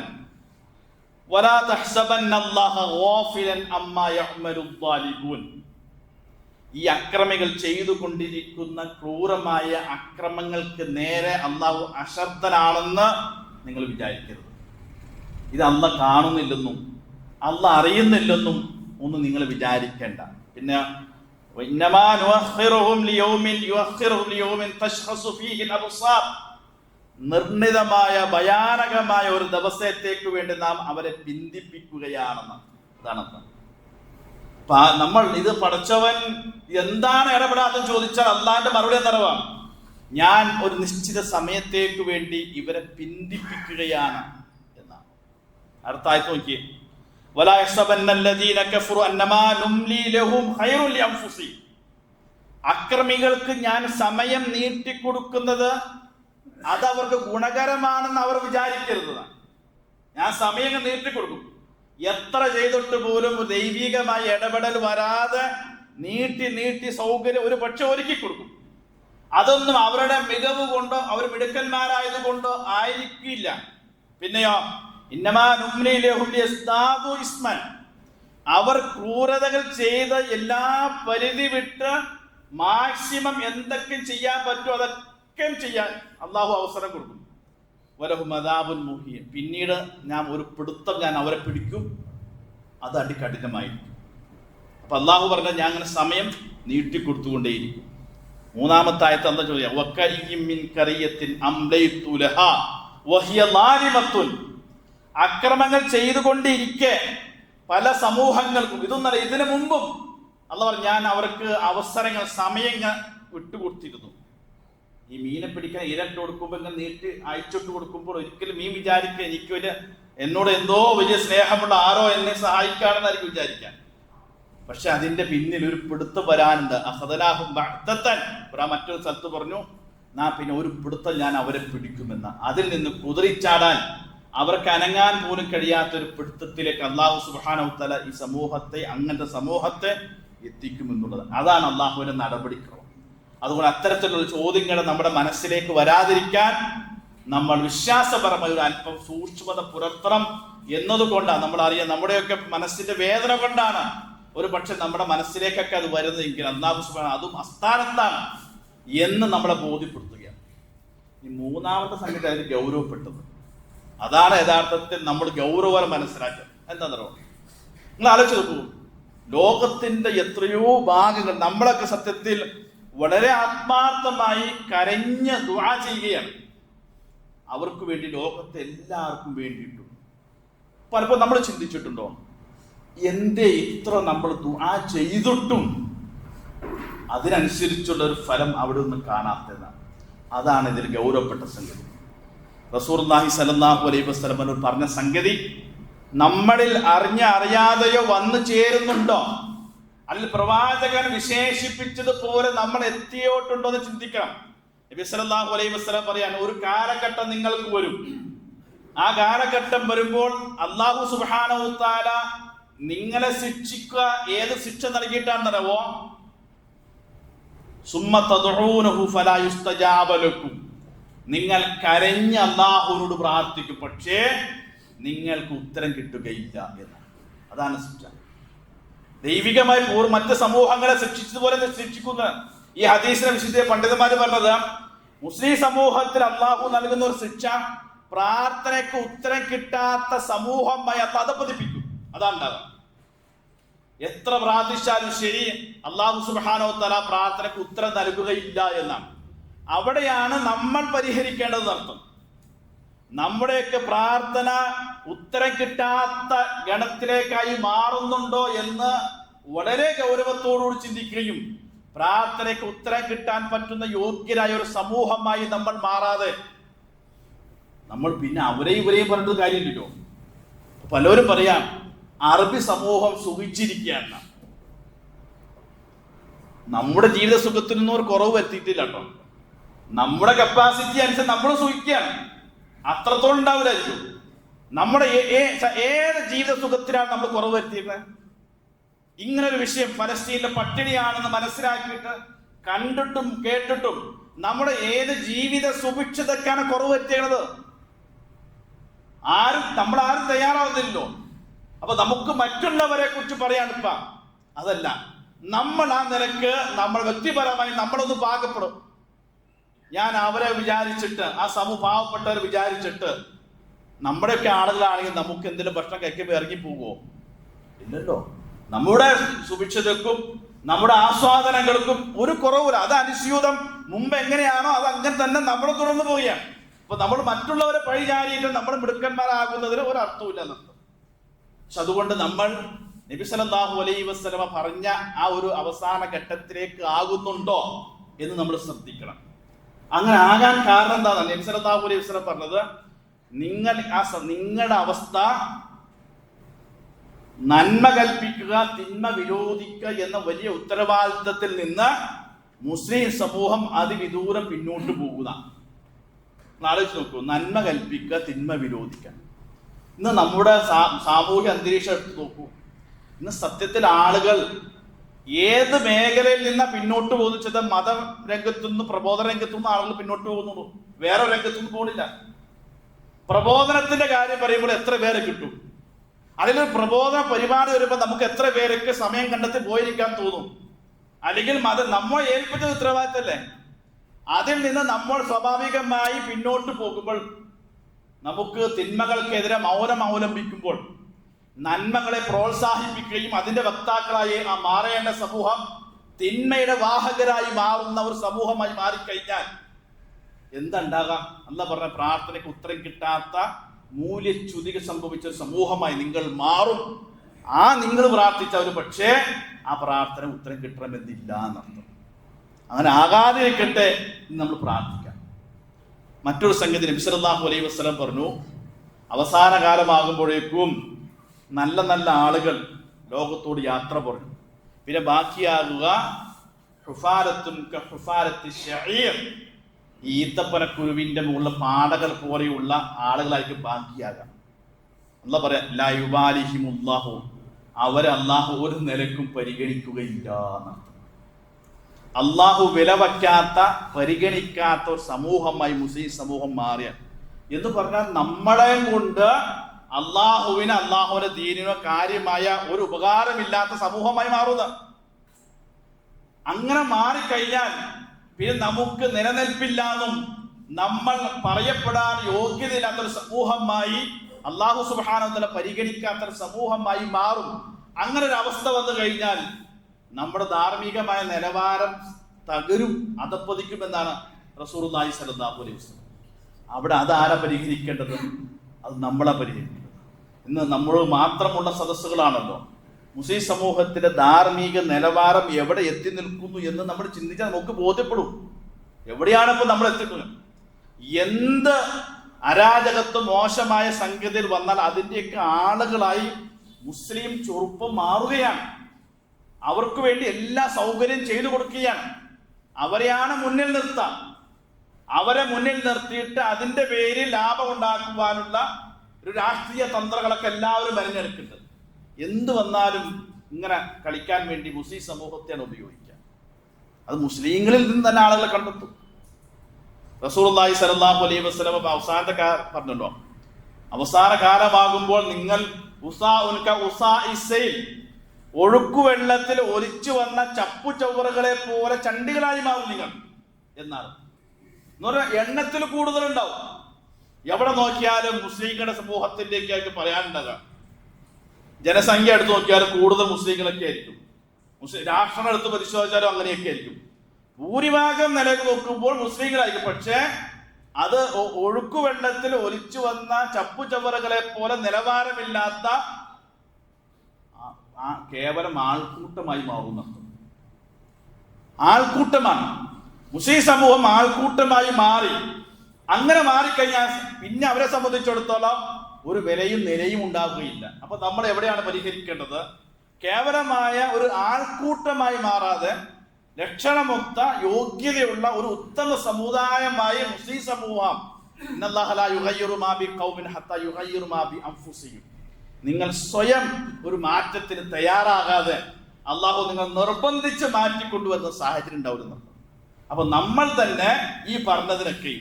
വലാ തഹ്സബന്നല്ലാഹ ഗാഫിലൻ അമ്മാ യഅ്മലു ളാലിബൂൻ, ഈ അക്രമികൾ ചെയ്തുകൊണ്ടിരിക്കുന്ന ക്രൂരമായ അക്രമങ്ങൾക്ക് നേരെ അള്ളാഹു അശ്രദ്ധനാണെന്ന് നിങ്ങൾ വിചാരിക്കരുത്. ഇത് അള്ളാഹ് കാണുന്നില്ലെന്നും അള്ളാഹ് അറിയുന്നില്ലെന്നും ഒന്നും നിങ്ങൾ വിചാരിക്കേണ്ട. പിന്നെ وإنما نؤخرهم ليوم تشخص فيه الأبصار. നിർണിതമായ ഭയാനകമായ ഒരു ദിവസത്തേക്ക് വേണ്ടി നാം അവരെ ബന്ധിപ്പിക്കുകയാണെന്ന്. അതാണ് നമ്മൾ ഇത് പഠിച്ചവൻ എന്താണ് ഇടപെടാതെന്ന് ചോദിച്ചാൽ അള്ളാന്റെ മറുപടി എന്നറിവാം, ഞാൻ ഒരു നിശ്ചിത സമയത്തേക്ക് വേണ്ടി ഇവരെ ബന്ധിപ്പിക്കുകയാണ് എന്നാണ്. അടുത്ത ആയത്ത് നോക്കിയേ, വലാ യഹ്സബന്നല്ലദീന കഫറു അന്നമാ നുംലി ലഹും ഖൈറുൻ ലിഅൻഫുസിഹിം. അക്രമികൾക്ക് ഞാൻ സമയം നീട്ടിക്കൊടുക്കുന്നത് അതവർക്ക് ഗുണകരമാണെന്ന് അവർ വിചാരിക്കരുത്. ഞാൻ സമയം നീട്ടിക്കൊടുക്കും, എത്ര ചെയ്തിട്ട് പോലും ദൈവികമായ ഇടപെടൽ വരാതെ നീട്ടി സൗകര്യം ഒരു പക്ഷെ ഒരുക്കി കൊടുക്കും. അതൊന്നും അവരുടെ മികവ് കൊണ്ടോ അവർ മിടുക്കന്മാരായത് കൊണ്ടോ ആയിരിക്കില്ല. പിന്നെയോ ഇന്നമാ നുംലി ലഹും ലിയസ്ദാദു ഇസ്മൻ. അവർ ക്രൂരതകൾ ചെയ്ത എല്ലാ പരിധി വിട്ട് മാക്സിമം എന്തൊക്കെ ചെയ്യാൻ പറ്റുമോ അതൊക്കെ ചെയ്യാൻ അള്ളാഹു അവസരം കൊടുക്കും. വലഹും അദാബുൻ മുഹീൻ. പിന്നീട് ഞാൻ ഒരു പിടുത്തം ഞാൻ അവരെ പിടിക്കും, അത് അതികഠിനമായിരിക്കും. അപ്പൊ അള്ളാഹു പറഞ്ഞ ഞാൻ അങ്ങനെ സമയം നീട്ടിക്കൊടുത്തുകൊണ്ടേയിരിക്കും. മൂന്നാമത്തെ ആയത്ത് എന്താ ചോദിക്കുക, വകഅയ്യിൻ മിൻ ഖറിയത്തിൻ അംലൈതു ലഹാ വഹിയ ളാലിമത്തുൻ. അക്രമങ്ങൾ ചെയ്തുകൊണ്ടിരിക്കെ പല സമൂഹങ്ങൾക്കും ഇതൊന്നല്ല, ഇതിനു മുമ്പും അള്ളാഹു പറഞ്ഞു ഞാൻ അവർക്ക് അവസരങ്ങൾ സമയങ്ങൾ വിട്ടുകൊടുത്തിരുന്നു. ഈ മീനെ പിടിക്കാൻ ഇരട്ട് കൊടുക്കുമ്പോൾ ഇങ്ങനെ നീട്ടി അയച്ചിട്ട് കൊടുക്കുമ്പോൾ ഒരിക്കലും മീൻ വിചാരിക്കുക എനിക്ക് വലിയ എന്നോട് എന്തോ വലിയ സ്നേഹമുള്ള ആരോ എന്നെ സഹായിക്കാണെന്നായിരിക്കും വിചാരിക്കാൻ. പക്ഷെ അതിന്റെ പിന്നിൽ ഒരു പിടുത്തം വരാനുണ്ട്. അഹദനാഹും ബഅ്തതൻ. മറ്റൊരു സ്ഥലത്ത് പറഞ്ഞു പിന്നെ ഒരു പിടുത്തം ഞാൻ അവരെ പിടിക്കുമെന്ന്. അതിൽ നിന്ന് കുതിറിച്ചാടാൻ അവർക്ക് അനങ്ങാൻ പോലും കഴിയാത്തൊരു പിടുത്തത്തിലേക്ക് അല്ലാഹു സുബ്ഹാനഹു വ തആല ഈ സമൂഹത്തെ അങ്ങനത്തെ സമൂഹത്തെ എത്തിക്കുമെന്നുള്ളത്. അതാണ് അള്ളാഹുവിന്റെ നടപടിക്രമം. അതുകൊണ്ട് അത്തരത്തിലുള്ള ചോദ്യങ്ങൾ നമ്മുടെ മനസ്സിലേക്ക് വരാതിരിക്കാൻ നമ്മൾ വിശ്വാസപരമായ ഒരു അല്പം സൂക്ഷ്മത പുലർത്തണം എന്നതുകൊണ്ടാണ് നമ്മൾ അറിയാം. നമ്മുടെയൊക്കെ മനസ്സിന്റെ വേദന കൊണ്ടാണ് ഒരു പക്ഷെ നമ്മുടെ മനസ്സിലേക്കൊക്കെ അത് വരുന്നതെങ്കിൽ അല്ലാഹു സുബ്ഹാനഹു അതും അസ്ഥാനത്താണ് എന്ന് നമ്മളെ ബോധ്യപ്പെടുത്തുകയാണ്. ഈ മൂന്നാമത്തെ സംഗതി അതിന് ഗൗരവപ്പെട്ടത് അതാണ് യഥാർത്ഥത്തിൽ നമ്മൾ ഗൗരവം മനസ്സിലാക്കുക. എന്താണെന്നോ, നിങ്ങൾ ആലോചിച്ച് നോക്കൂ, ലോകത്തിന്റെ എത്രയോ ഭാഗങ്ങൾ നമ്മളൊക്കെ സത്യത്തിൽ വളരെ ആത്മാർത്ഥമായി കരഞ്ഞ് ദുആ ചെയ്യുകയാണ് അവർക്ക് വേണ്ടി, ലോകത്തെ എല്ലാവർക്കും വേണ്ടിയിട്ടും. പലപ്പോൾ നമ്മൾ ചിന്തിച്ചിട്ടുണ്ടോ എന്തേ ഇത്ര നമ്മൾ ദുആ ചെയ്തിട്ടും അതിനനുസരിച്ചുള്ള ഒരു ഫലം അവിടെ ഒന്നും കാണാത്തതാണ്. അതാണ് ഇതിൽ ഗൗരവപ്പെട്ട സംഗതി. റസൂലുള്ളാഹി സ്വല്ലല്ലാഹു അലൈഹി വസല്ലം പറഞ്ഞ സംഗതി നമ്മളിൽ അറിയാതെയോ വന്നു ചേരുന്നുണ്ടോ, അല്ലെങ്കിൽ പ്രവാചകൻ വിശേഷിപ്പിച്ചതുപോലെ നമ്മൾ എത്തിയോട്ടുണ്ടോ എന്ന് ചിന്തിക്കണം. നബി സല്ലല്ലാഹു അലൈഹി വസല്ലം പറയാണ്, ഒരു കാലഘട്ടം നിങ്ങൾക്ക് വരും. ആ കാലഘട്ടം വരുമ്പോൾ അല്ലാഹു സുബ്ഹാനഹു വ തആല നിങ്ങളെ ശിക്ഷിക്കുക ഏത് ശിക്ഷ നൽകിയിട്ടാണെന്നറിയോ, സുമ്മ തദ്ഊനഹു ഫലാ യുസ്തജാബ ലക്കും. നിങ്ങൾ കരഞ്ഞ് അല്ലാഹുവിനോട് പ്രാർത്ഥിക്കും, പക്ഷേ നിങ്ങൾക്ക് ഉത്തരം കിട്ടുകയില്ല എന്നാണ്. അതാണ് ശിക്ഷ. ദൈവികമായി മറ്റ് സമൂഹങ്ങളെ ശിക്ഷിച്ചതുപോലെ ശിക്ഷിക്കുന്ന ഈ ഹദീസിനെ വിശുദ്ധ പണ്ഡിതന്മാര് പറഞ്ഞത്, മുസ്ലിം സമൂഹത്തിൽ അള്ളാഹു നൽകുന്ന ഒരു ശിക്ഷ പ്രാർത്ഥനയ്ക്ക് ഉത്തരം കിട്ടാത്ത സമൂഹമായി അതപ്പതിപ്പിക്കും. അതാണ് ഉണ്ടാവുക. എത്ര പ്രാർത്ഥിച്ചാലും ശരി അള്ളാഹു സുബ്ഹാനഹു വ തആല പ്രാർത്ഥനയ്ക്ക് ഉത്തരം നൽകുകയില്ല എന്നാണ്. അവിടെയാണ് നമ്മൾ പരിഹരിക്കേണ്ടത് അർത്ഥം. നമ്മുടെയൊക്കെ പ്രാർത്ഥന ഉത്തരം കിട്ടാത്ത ഗണത്തിലേക്കായി മാറുന്നുണ്ടോ എന്ന് വളരെ ഗൗരവത്തോടുകൂടി ചിന്തിക്കുകയും പ്രാർത്ഥനയ്ക്ക് ഉത്തരം കിട്ടാൻ പറ്റുന്ന യോഗ്യരായ ഒരു സമൂഹമായി നമ്മൾ മാറാതെ നമ്മൾ പിന്നെ അവരെയും ഇവരെയും പറഞ്ഞിട്ട് കാര്യമില്ലല്ലോ. പലരും പറയാം അറബി സമൂഹം സുഖിച്ചിരിക്കുകയാണ്. നമ്മുടെ ജീവിത സുഖത്തിനൊന്നും ഒരു കുറവ് വരുത്തിയിട്ടില്ല കേട്ടോ. നമ്മുടെ കപ്പാസിറ്റി അനുസരിച്ച് നമ്മൾ സുഖിക്കുകയാണ്. അത്രത്തോളം ഉണ്ടാവില്ലായിരിക്കും. നമ്മുടെ ഏത് ജീവിത സുഖത്തിലാണ് നമ്മൾ കുറവ് വരുത്തിയിരുന്നത്? ഇങ്ങനൊരു വിഷയം ഫലസ്തീനിലെ പട്ടിണിയാണെന്ന് മനസ്സിലാക്കിയിട്ട് കണ്ടിട്ടും കേട്ടിട്ടും നമ്മുടെ ഏത് ജീവിത സുഭിക്ഷതക്കാണ് കുറവ് വരുത്തിയത്? നമ്മളാരും തയ്യാറാവുന്നില്ലല്ലോ. അപ്പൊ നമുക്ക് മറ്റുള്ളവരെ കുറിച്ച് പറയാനിപ്പ അതല്ല, നമ്മൾ ആ നിലക്ക് നമ്മൾ വ്യക്തിപരമായി നമ്മളൊന്ന് പാകപ്പെടും. ഞാൻ അവരെ വിചാരിച്ചിട്ട് ആ പാവപ്പെട്ടവരെ വിചാരിച്ചിട്ട് നമ്മുടെയൊക്കെ ആളുകളാണെങ്കിൽ നമുക്ക് എന്തെങ്കിലും ഭക്ഷണം കഴിക്കുമ്പോൾ ഇറങ്ങി പോകുമോ? ഇല്ലല്ലോ. നമ്മുടെ സുഭിക്ഷതക്കും നമ്മുടെ ആസ്വാദനങ്ങൾക്കും ഒരു കുറവില്ല. അത് അനുസ്യൂതം മുമ്പ് എങ്ങനെയാണോ അത് അങ്ങനെ തന്നെ നമ്മൾ തുടർന്നു പോവുകയാണ്. അപ്പൊ നമ്മൾ മറ്റുള്ളവരെ പഴിചാരിയിട്ട് നമ്മൾ മിടുക്കന്മാരാകുന്നതിന് ഒരർത്ഥമില്ല എന്നർത്ഥം. പക്ഷെ അതുകൊണ്ട് നമ്മൾ നബി സല്ലല്ലാഹു അലൈഹി വസല്ലമ പറഞ്ഞ ആ ഒരു അവസാന ഘട്ടത്തിലേക്ക് ആകുന്നുണ്ടോ എന്ന് നമ്മൾ ശ്രദ്ധിക്കണം. അങ്ങനെ ആകാൻ കാരണം എന്താണ്? നബി സല്ലല്ലാഹു അലൈഹി വസല്ലം പറഞ്ഞത്, നിങ്ങളുടെ അവസ്ഥ നന്മ കൽപ്പിക്കുക, തിന്മ വിരോധിക്കുക എന്ന വലിയ ഉത്തരവാദിത്തത്തിൽ നിന്ന് മുസ്ലിം സമൂഹം അതിവിദൂരം പിന്നോട്ട് പോകുക. ആലോചിച്ച് നോക്കൂ, നന്മ കൽപ്പിക്കുക, തിന്മ വിരോധിക്കുക. ഇന്ന് നമ്മുടെ സാമൂഹ്യ അന്തരീക്ഷം എടുത്ത് നോക്കൂ. ഇന്ന് സത്യത്തിൽ ആളുകൾ ഏത് മേഖലയിൽ നിന്ന് പിന്നോട്ട് പോകുന്നു വെച്ചാൽ മത രംഗത്തുനിന്ന് പ്രബോധന രംഗത്തുനിന്ന് ആളുകൾ പിന്നോട്ട് പോകുന്നുള്ളൂ, വേറെ രംഗത്തൊന്നും പോകുന്നില്ല. പ്രബോധനത്തിന്റെ കാര്യം പറയുമ്പോൾ എത്ര പേരെ കിട്ടും? അതിലൊരു പ്രബോധന പരിപാടി വരുമ്പോൾ നമുക്ക് എത്ര പേരൊക്കെ സമയം കണ്ടെത്തി പോയിരിക്കാൻ തോന്നും? അല്ലെങ്കിൽ നമ്മൾ ഏൽപ്പിച്ച ഉത്തരവാദിത്തമല്ലേ? അതിൽ നിന്ന് നമ്മൾ സ്വാഭാവികമായി പിന്നോട്ട് പോകുമ്പോൾ, നമുക്ക് തിന്മകൾക്കെതിരെ മൗനം അവലംബിക്കുമ്പോൾ, നന്മകളെ പ്രോത്സാഹിപ്പിക്കുകയും അതിന്റെ വക്താക്കളായി മാറേണ്ട സമൂഹം തിന്മയുടെ വാഹകരായി മാറുന്ന ഒരു സമൂഹമായി മാറിക്കഴിഞ്ഞാൽ എന്തുണ്ടാകാം? അല്ലാഹ് പറഞ്ഞ പ്രാർത്ഥനയ്ക്ക് ഉത്തരം കിട്ടാത്ത മൂല്യച്യുതികൾ സംഭവിച്ച ഒരു സമൂഹമായി നിങ്ങൾ മാറും. നിങ്ങൾ പ്രാർത്ഥിച്ച ഒരു പക്ഷേ ആ പ്രാർത്ഥന ഉത്തരം കിട്ടണമെന്നില്ല എന്നർത്ഥം. അങ്ങനെ ആകാതിരിക്കട്ടെ നമ്മൾ പ്രാർത്ഥിക്കാം. മറ്റൊരു സംഗതി നബി സല്ലല്ലാഹു അലൈഹി വസല്ലം പറഞ്ഞു, അവസാന കാലമാകുമ്പോഴേക്കും നല്ല നല്ല ആളുകൾ ലോകത്തോട് യാത്ര പറഞ്ഞു. പിന്നെ ബാക്കിയാകുക ഹുഫാരത്തുൻ കഹുഫാരത്തി ശഈർ, ഈത്തപ്പനക്കുരുവിന്റെ മുകളിലെ പാടകൾ പോലെയുള്ള ആളുകളായിരിക്കും ബാക്കിയാകാം. അല്ലാഹ് പറയാം, ലാ യുബാലിഹിമുല്ലാഹു, അവരെ അല്ലാഹു ഒരു നിലക്കും പരിഗണിക്കുകയില്ല എന്നർത്ഥം. അല്ലാഹു വില വയ്ക്കാത്ത, പരിഗണിക്കാത്ത ഒരു സമൂഹമായി മുസ്ലിം സമൂഹം മാറിയ എന്ന് പറഞ്ഞാൽ നമ്മളെ കൊണ്ട് അള്ളാഹുവിന്റെ ദീനിനോ കാര്യമായ ഒരു ഉപകാരമില്ലാത്ത സമൂഹമായി മാറുക. അങ്ങനെ മാറിക്കഴിഞ്ഞാൽ പിന്നെ നമുക്ക് നിലനിൽപ്പില്ലാന്നും നമ്മൾ പറയപ്പെടാൻ യോഗ്യതയില്ലാത്തൊരു സമൂഹമായി, അള്ളാഹു സുബ്ഹാനഹു വ തആല പരിഗണിക്കാത്തൊരു സമൂഹമായി മാറും. അങ്ങനെ ഒരു അവസ്ഥ വന്നു കഴിഞ്ഞാൽ നമ്മുടെ ധാർമ്മികമായ നിലവാരം തകരും, അധപ്പതിക്കുമെന്നാണ് റസൂലുള്ളാഹി സ്വല്ലല്ലാഹു അലൈഹി വസല്ലം. അവിടെ അതാരാ പരിഹരിക്കേണ്ടത്? അത് നമ്മളെ പരിഹരിക്കേണ്ടത്. ഇന്ന് നമ്മൾ മാത്രമുള്ള സദസ്സുകളാണല്ലോ. മുസ്ലിം സമൂഹത്തിന്റെ ധാർമ്മിക നിലവാരം എവിടെ എത്തി നിൽക്കുന്നു എന്ന് നമ്മൾ ചിന്തിച്ചാൽ നമുക്ക് ബോധ്യപ്പെടും. എവിടെയാണിപ്പോൾ നമ്മൾ എത്തിക്കുന്നത്? എന്ത് അരാജകത്വം മോശമായ സംഗതിയിൽ വന്നാൽ അതിൻ്റെയൊക്കെ ആളുകളായി മുസ്ലിം ചെറുപ്പം മാറുകയാണ്. അവർക്ക് വേണ്ടി എല്ലാ സൗകര്യം ചെയ്തു കൊടുക്കുകയാണ്. അവരെയാണ് മുന്നിൽ നിർത്താം. അവരെ മുന്നിൽ നിർത്തിയിട്ട് അതിന്റെ പേരിൽ ലാഭം ഉണ്ടാക്കുവാനുള്ള ഒരു രാഷ്ട്രീയ തന്ത്രങ്ങളൊക്കെ എല്ലാവരും മെനഞ്ഞെടുക്കുന്നുണ്ട്. എന്ത് വന്നാലും ഇങ്ങനെ കളിക്കാൻ വേണ്ടി മുസ്ലിം സമൂഹത്തെയാണ് ഉപയോഗിക്കുക. അത് മുസ്ലിങ്ങളിൽ നിന്ന് തന്നെ ആളുകളെ കണ്ടെത്തും. റസൂലുള്ളാഹി സ്വല്ലല്ലാഹു അലൈഹി വസല്ലം അവസാനത്തെ പറഞ്ഞല്ലോ, അവസാന കാലമാകുമ്പോൾ നിങ്ങൾ ഒഴുക്കുവെള്ളത്തിൽ ഒലിച്ചു വന്ന ചപ്പു ചവറുകളെ പോലെ ചണ്ടികളായി മാറും നിങ്ങൾ എന്നാണ്. എന്ന് പറഞ്ഞാൽ എണ്ണത്തിൽ കൂടുതലുണ്ടാവും. എവിടെ നോക്കിയാലും മുസ്ലിങ്ങളുടെ സമൂഹത്തിൻ്റെയൊക്കെ പറയാനുണ്ടാകാം. ജനസംഖ്യ എടുത്ത് നോക്കിയാലും കൂടുതൽ മുസ്ലിങ്ങളൊക്കെ ആയിരിക്കും. രാഷ്ട്രം എടുത്ത് പരിശോധിച്ചാലും അങ്ങനെയൊക്കെ ആയിരിക്കും. ഭൂരിഭാഗം നിലയ്ക്ക് നോക്കുമ്പോൾ മുസ്ലിങ്ങളായിരിക്കും. പക്ഷേ അത് ഒഴുക്കുവെള്ളത്തിൽ ഒലിച്ചു വന്ന ചപ്പു ചവറുകളെ പോലെ നിലവാരമില്ലാത്ത കേവലം ആൾക്കൂട്ടമായി മാറുന്നുണ്ട്. ആൾക്കൂട്ടമാണ് മുസ്ലിം സമൂഹം, ആൾക്കൂട്ടമായി മാറി. അങ്ങനെ മാറിക്കഴിഞ്ഞാൽ പിന്നെ അവരെ സംബന്ധിച്ചിടത്തോളം ഒരു വിലയും നിലയും ഉണ്ടാവുകയില്ല. അപ്പൊ നമ്മൾ എവിടെയാണ് പരിഹരിക്കേണ്ടത്? കേവലമായ ഒരു ആൾക്കൂട്ടമായി മാറാതെ ലക്ഷണമൊത്ത യോഗ്യതയുള്ള ഒരു ഉത്തമ സമുദായമായ മുസ്ലിം സമൂഹം. നിങ്ങൾ സ്വയം ഒരു മാറ്റത്തിന് തയ്യാറാകാതെ അള്ളാഹു നിങ്ങൾ നിർബന്ധിച്ച് മാറ്റിക്കൊണ്ടുവരുന്ന സാഹചര്യം ഉണ്ടാവുന്നുണ്ട്. അപ്പൊ നമ്മൾ തന്നെ ഈ പറഞ്ഞതിനൊക്കെ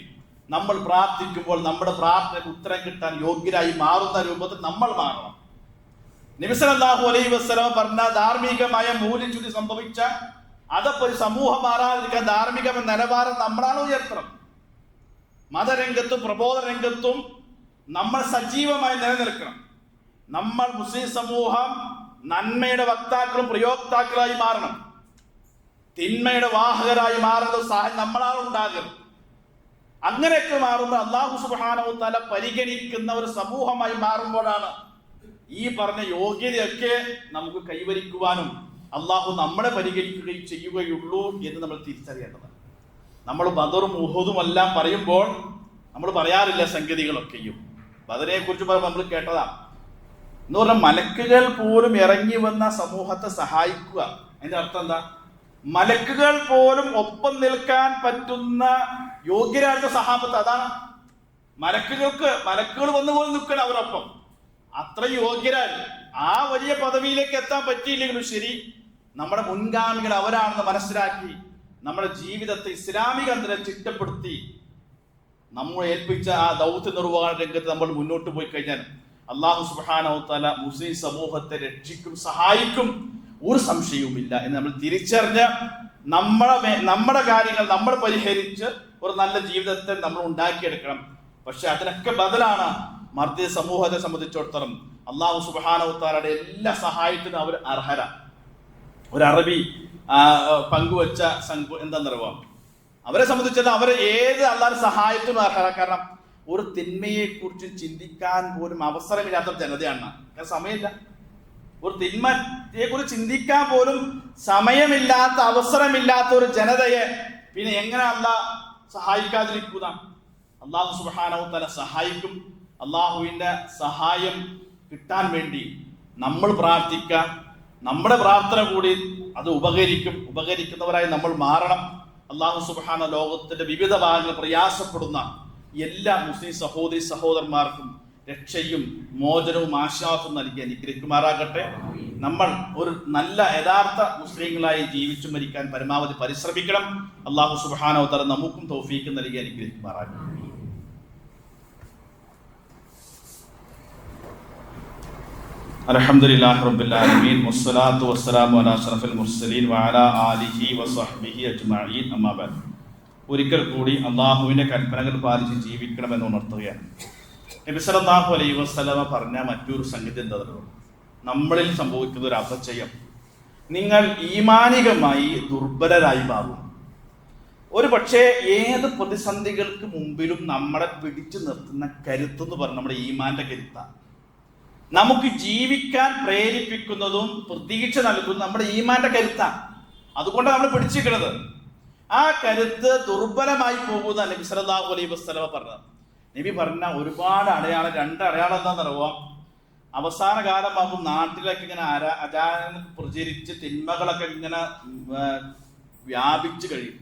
നമ്മൾ പ്രാർത്ഥിക്കുമ്പോൾ നമ്മുടെ പ്രാർത്ഥനയ്ക്ക് ഉത്തരം കിട്ടാൻ യോഗ്യരായി മാറുന്ന രൂപത്തിൽ നമ്മൾ മാറണം. നബി സല്ലല്ലാഹു അലൈഹി വസല്ലം പറഞ്ഞ ധാർമ്മികമായ മൂല്യച്യുതി സംഭവിച്ച അതപ്പോൾ ഒരു സമൂഹം മാറാതിരിക്കാൻ ധാർമ്മിക നിലവാരം നമ്മളാണ് ഉയർത്തണം. മതരംഗത്തും പ്രബോധന രംഗത്തും നമ്മൾ സജീവമായി നിലനിൽക്കണം. നമ്മൾ മുസ്ലിം സമൂഹം നന്മയുടെ വക്താക്കളും പ്രയോക്താക്കളായി മാറണം. തിന്മയുടെ വാഹകരായി മാറുന്ന സാഹചര്യം നമ്മളാണ് ഉണ്ടാകുന്നത്. അങ്ങനെയൊക്കെ മാറുമ്പോൾ അല്ലാഹു സുബ്ഹാനഹു വ തആല പരിഗണിക്കുന്ന ഒരു സമൂഹമായി മാറുമ്പോഴാണ് ഈ പറഞ്ഞ യോഗ്യതയൊക്കെ നമുക്ക് കൈവരിക്കുവാനും അള്ളാഹു നമ്മളെ പരിഗണിക്കുകയും ചെയ്യുകയുള്ളൂ എന്ന് നമ്മൾ തിരിച്ചറിയേണ്ടതാണ്. നമ്മൾ ബദറും ഉഹുദും എല്ലാം പറയുമ്പോൾ നമ്മൾ പറയാറില്ല സംഗതികളൊക്കെയും. ബദറിനെ കുറിച്ച് പറയുമ്പോൾ നമ്മൾ കേട്ടതാ എന്ന് പറഞ്ഞാൽ മലക്കുകൾ പോലും ഇറങ്ങി വന്ന സമൂഹത്തെ സഹായിക്കുക. അതിന്റെ അർത്ഥം എന്താ? മലക്കുകൾ പോലും ഒപ്പം നിൽക്കാൻ പറ്റുന്ന യോഗ്യരായ സഹാബത്ത്. അതാണ് മലക്കുകൾ വന്നുപോലെ നിൽക്കണം അവരൊപ്പം. അത്ര യോഗ്യരായി ആ വലിയ പദവിയിലേക്ക് എത്താൻ പറ്റിയില്ലെങ്കിലും ശരി, നമ്മുടെ മുൻഗാമികൾ അവരാണെന്ന് മനസ്സിലാക്കി നമ്മുടെ ജീവിതത്തെ ഇസ്ലാമിക അന്തരം ചിട്ടപ്പെടുത്തി നമ്മൾ ഏൽപ്പിച്ച ആ ദൗത്യ നിർവഹണ രംഗത്ത് നമ്മൾ മുന്നോട്ട് പോയി കഴിഞ്ഞാൽ അല്ലാഹു സുബ്ഹാനഹു വ തആല മുസ്ലിം സമൂഹത്തെ രക്ഷിക്കും, സഹായിക്കും, ഒരു സംശയവുമില്ല എന്ന് നമ്മൾ തിരിച്ചറിഞ്ഞ് നമ്മുടെ കാര്യങ്ങൾ നമ്മൾ പരിഹരിച്ച് ഒരു നല്ല ജീവിതത്തെ നമ്മൾ ഉണ്ടാക്കിയെടുക്കണം. പക്ഷെ അതിനൊക്കെ ബദലാണ് മർദ്ദിയ സമൂഹത്തെ സംബന്ധിച്ചിടത്തോളം അല്ലാഹു സുബ്ഹാനഹു വ തആലയുടെ എല്ലാ സഹായത്തിനും അവർ അർഹരാണ്. ഒരു അറബി പങ്കുവച്ച എന്താണെന്നറിയോ, അവരെ സംബന്ധിച്ചിടത്തോളം അവർ ഏത് അല്ലാഹുവിന്റെ സഹായത്തിനും അർഹരാണ്. കാരണം ഒരു തിന്മയെ കുറിച്ച് ചിന്തിക്കാൻ പോലും അവസരമില്ലാത്ത ജനതയാണ്. സമയമില്ല. ഒരു തിന്മയെ കുറിച്ച് ചിന്തിക്കാൻ പോലും സമയമില്ലാത്ത, അവസരമില്ലാത്ത ഒരു ജനതയെ പിന്നെ എങ്ങനെ അല്ലാഹ് സഹായിക്കാതിരിക്കുക? അല്ലാഹു സുബ്ഹാനഹു വ തആല സഹായിക്കും. അള്ളാഹുവിന്റെ സഹായം കിട്ടാൻ വേണ്ടി നമ്മൾ പ്രാർത്ഥിക്കുക. നമ്മുടെ പ്രാർത്ഥന കൂടി അത് ഉപകരിക്കുന്നവരായി നമ്മൾ മാറണം. അല്ലാഹു സുബ്ഹാനഹു ലോകത്തിന്റെ വിവിധ ഭാഗങ്ങളിൽ പ്രയാസപ്പെടുന്ന എല്ലാ മുസ്ലിം സഹോദരന്മാർക്കും രക്ഷയും മോചനവും ആശ്വാസവും നൽകി അനുഗ്രഹിക്കുമാറാകട്ടെ. നമ്മൾ ഒരു നല്ല യഥാർത്ഥ മുസ്ലിങ്ങളായി ജീവിച്ചു മരിക്കാൻ പരമാവധി പരിശ്രമിക്കണം. അല്ലാഹു സുബ്ഹാനഹു തആല നമുക്കും തൗഫീഖ് നൽകി അനുഗ്രഹിക്കുമാറാകട്ടെ. അൽഹംദുലില്ലാഹി റബ്ബിൽ ആലമീൻ വസ്സലാത്തു വസ്സലാമു അലാ അഷ്റഫിൽ മുർസലീൻ വഅലാ ആലിഹി വസ്വഹ്ബിഹി അജ്മഈൻ. അമ്മാ ബഅദ്. ഒരിക്കൽ കൂടി അള്ളാഹുവിന്റെ കൽപ്പനകൾ പാലിച്ച് ജീവിക്കണമെന്ന് ഉണർത്തുകയാണ്. നബി സല്ലല്ലാഹു അലൈഹി വസല്ലമ പറഞ്ഞ മറ്റൊരു സംഗതി എന്താണെന്ന്, നമ്മളിൽ സംഭവിക്കുന്ന ഒരു അപചയം, നിങ്ങൾ ഈമാനികമായി ദുർബലരായി മാറും. ഒരു പക്ഷേ ഏത് പ്രതിസന്ധികൾക്ക് മുമ്പിലും നമ്മളെ പിടിച്ചു നിർത്തുന്ന കരുത്തെന്ന് പറഞ്ഞ നമ്മുടെ ഈമാന്റെ കരുത്താണ്. നമുക്ക് ജീവിക്കാൻ പ്രേരിപ്പിക്കുന്നതും പ്രതീക്ഷ നൽകുന്നതും നമ്മുടെ ഈമാന്റെ കരുത്താണ്. അതുകൊണ്ടാണ് നമ്മൾ പിടിച്ചിരിക്കുന്നത്. ആ കരുത്ത് ദുർബലമായി പോകുന്ന നബി സല്ലല്ലാഹു അലൈഹി വസല്ലമ പറഞ്ഞത്. നബി പറഞ്ഞ ഒരുപാട് അടയാളം, 2 അടയാളം എന്താണെന്നറിയോ? അവസാന കാലമാകും നാട്ടിലൊക്കെ ഇങ്ങനെ പ്രചരിച്ച് തിന്മകളൊക്കെ ഇങ്ങനെ വ്യാപിച്ചു കഴിയും.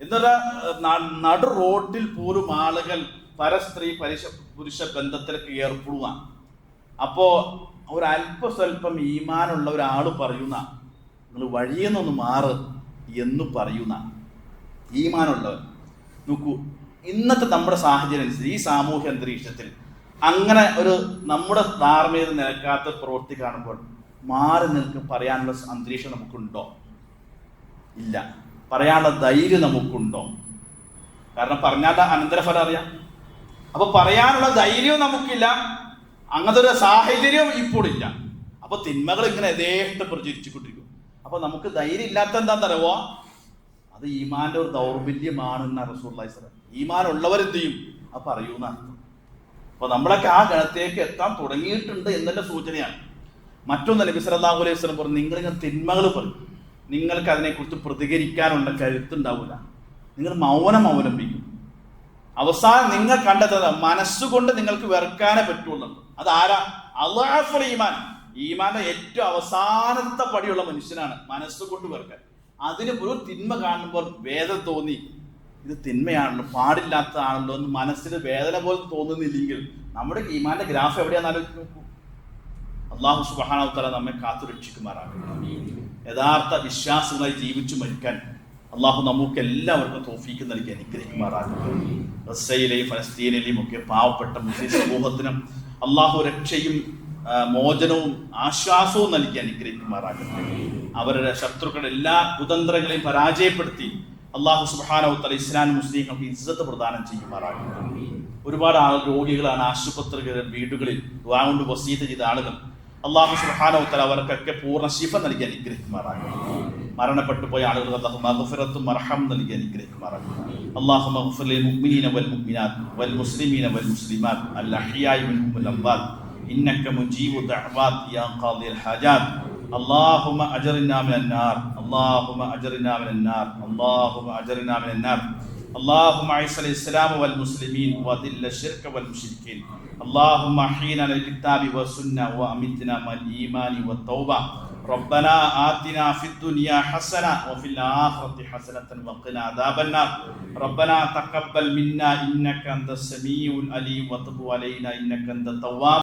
എന്നാൽ നടു റോഡിൽ പോലും ആളുകൾ പരസ്ത്രീ പുരുഷ ബന്ധത്തിലൊക്കെ ഏർപ്പെടുക. അപ്പോ ഒരല്പസ്വല്പം ഈമാനുള്ള ഒരാൾ പറയുന്ന, നിങ്ങൾ വഴിയെന്നൊന്ന് മാറ് എന്ന് പറയുന്ന ഈമാനുള്ളവർ. നോക്കൂ, ഇന്നത്തെ നമ്മുടെ സാഹചര്യം അനുസരിച്ച് ഈ സാമൂഹ്യ അന്തരീക്ഷത്തിൽ അങ്ങനെ ഒരു നമ്മുടെ ധാർമ്മികത നിലക്കാത്ത പ്രവൃത്തി കാണുമ്പോൾ മാറി നിൽക്ക് പറയാനുള്ള അന്തരീക്ഷം നമുക്കുണ്ടോ? ഇല്ല. പറയാനുള്ള ധൈര്യം നമുക്കുണ്ടോ? കാരണം പറഞ്ഞാൽ അനന്തരഫലം അറിയാം. അപ്പൊ പറയാനുള്ള ധൈര്യവും നമുക്കില്ല, അങ്ങനത്തെ ഒരു സാഹചര്യം ഇപ്പോൾ ഇല്ല. അപ്പൊ തിന്മകൾ ഇങ്ങനെ യഥേഷ്ടം പ്രചരിച്ചുകൊണ്ടിരിക്കും. അപ്പൊ നമുക്ക് ധൈര്യം ഇല്ലാത്ത എന്താണെന്നറിയോ? അത് ഈമാന്റെ ഒരു ദൗർബല്യമാണെന്ന റസൂലുള്ളാഹി സ്വല്ലല്ലാഹു അലൈഹി വസല്ലം. ഈമാൻ ഉള്ളവരെന്ത് ചെയ്യും? അത് പറയൂന്ന അർത്ഥം. അപ്പൊ നമ്മളൊക്കെ ആ ഗണത്തിലേക്ക് എത്താൻ തുടങ്ങിയിട്ടുണ്ട് എന്നതിന്റെ സൂചനയാണ്. മറ്റൊന്ന് നബി സല്ലല്ലാഹു അലൈഹി വസല്ലം പറഞ്ഞു, നിങ്ങളിങ്ങനെ തിന്മകൾ പറയും, നിങ്ങൾക്ക് അതിനെക്കുറിച്ച് പ്രതികരിക്കാനുള്ള കരുത്തുണ്ടാവില്ല. നിങ്ങൾ മൗനം അവലംബിക്കും. അവസാനം നിങ്ങൾ കണ്ടെത്തുന്നത് മനസ്സുകൊണ്ട് നിങ്ങൾക്ക് വെറുക്കാനേ പറ്റുള്ളൂ. അതാരാ? അള്ളാഹുൽ ഈമാൻ. ഈമാന്റെ ഏറ്റവും അവസാനത്തെ പടിയുള്ള മനുഷ്യനാണ് മനസ്സുകൊണ്ട് വെറുക്കാൻ. അതിന് ഒരു തിന്മ കാണുമ്പോൾ വേദന തോന്നി, ഇത് തിന്മയാണല്ലോ, പാടില്ലാത്തതാണല്ലോ എന്ന് മനസ്സിന് വേദന പോലും തോന്നുന്നില്ലെങ്കിൽ നമ്മുടെ ഈമാന്റെ ഗ്രാഫ് എവിടെയാണെന്ന് ആലോചിച്ച് നോക്കൂ. അല്ലാഹു സുബ്ഹാനഹു വ തആല നമ്മെ കാത്തു രക്ഷിക്കുമാറാകട്ടെ. യഥാർത്ഥ വിശ്വാസികളായി ജീവിച്ചു മരിക്കാൻ അള്ളാഹു നമുക്ക് എല്ലാവർക്കും തൗഫീഖ് നൽകി അനുഗ്രഹിക്കുമാറാകട്ടെ. ഗസയിലെയും ഫലസ്തീനിലെയും ഒക്കെ പാവപ്പെട്ട മുസ്ലിം സമൂഹത്തിനും അള്ളാഹു രക്ഷയും മോചനവും ആശ്വാസവും നൽകി അനുഗ്രഹിക്കുമാറാകട്ടെ. അവരുടെ ശത്രുക്കളുടെ എല്ലാ കുതന്ത്രങ്ങളെയും പരാജയപ്പെടുത്തി അള്ളാഹു സുബ്ഹാനഹു വ തആല ഇസ്ലാം മുസ്ലിങ്ങൾക്ക് ഇസ്സത്ത് പ്രദാനം ചെയ്യുമാറാകട്ടെ. ഒരുപാട് രോഗികളാണ് ആശുപത്രികളിൽ, വീടുകളിൽ ദുആ കൊണ്ട് വസീയത്ത് ചെയ്ത ആളുകൾ. അള്ളാഹു സുബ്ഹാനഹു വ തആല അവർക്കൊക്കെ പൂർണ്ണ ശിഫ നൽകി അനുഗ്രഹിക്കുമാറാകട്ടെ. മരണപ്പെട്ടു പോയ ആളുകൾ അല്ലാഹു മഗ്ഫിറത്തും മർഹം നൽകി അനുഗ്രഹിക്കുമാറാകട്ടെ. അല്ലാഹു മഗ്ഫിർ ലിൽ മുഅ്മിനീന വൽ മുഅ്മിനാത്ത് വൽ മുസ്ലിമീന വൽ മുസ്ലിമാത്ത് അൽ അഹ്യാഇ മിൻഹും വൽ അംവാത്ത് ഇന്നക മുജീബു ദഅവാത് യാ ഖാദിൽ ഹാജാത്ത്. اللهم أجرنا من النار اللهم أجرنا من النار اللهم أجرنا من النار. اللهم أعز الإسلام والمسلمين وأذل الشرك والمشركين. اللهم أحينا على الكتاب والسنة وأمتنا مع الإيمان والتوبة. ربنا آتنا في الدنيا حسنة وفي الآخرة حسنة وقنا عذاب النار. ربنا تقبل منا إنك أنت السميع العليم وتب علينا إنك أنت التواب